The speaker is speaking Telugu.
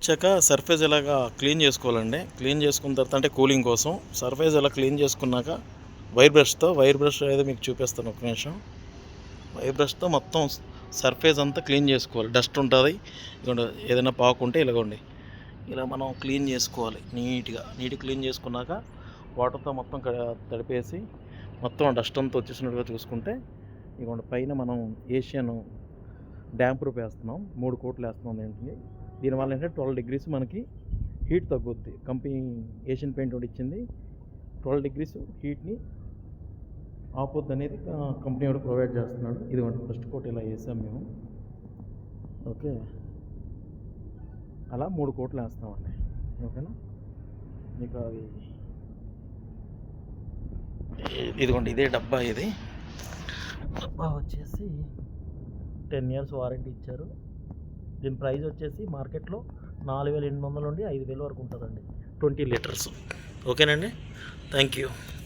వచ్చాక సర్ఫేస్ ఇలాగా క్లీన్ చేసుకోవాలండి. క్లీన్ చేసుకున్న తర్వాత అంటే కూలింగ్ కోసం సర్ఫేస్ ఇలా క్లీన్ చేసుకున్నాక వైర్ బ్రష్ అయితే మీకు చూపిస్తాను ఒక నిమిషం. వైర్ బ్రష్తో మొత్తం సర్ఫేస్ అంతా క్లీన్ చేసుకోవాలి. డస్ట్ ఉంటుంది, ఏదైనా పాకుంటే ఇలాగోండి ఇలా మనం క్లీన్ చేసుకోవాలి. నీట్గా క్లీన్ చేసుకున్నాక వాటర్తో మొత్తం తడిపేసి మొత్తం డస్ట్ అంతా వచ్చేసినట్టుగా చూసుకుంటే ఇదిగోండి పైన మనం ఏషియన్ డ్యాంప్ ప్రూఫ్ వేస్తున్నాం. 3 కోట్లు వేస్తున్నాం. ఏంటి దీనివల్ల ఏంటంటే 12 degrees మనకి హీట్ తగ్గుద్ది. కంపెనీ ఏషియన్ పెయింట్ ఒకటి ఇచ్చింది, 12 degrees హీట్ని ఆపొద్దు అనేది కంపెనీ కూడా ప్రొవైడ్ చేస్తున్నాడు. ఇదిగోండి ఫస్ట్ కోట్ ఇలా వేసాం మేము. ఓకే, అలా 3 కోట్లు వేస్తామండి. ఓకేనా, మీకు అవి ఇదిగోండి ఇదే డబ్బా. ఇది డబ్బా వచ్చేసి 10 years వారంటీ ఇచ్చారు. దీని ప్రైస్ వచ్చేసి మార్కెట్లో 4,800 నుండి 5,000 వరకు ఉంటుందండి, 20 లీటర్స్. ఓకేనండి, థ్యాంక్ యూ.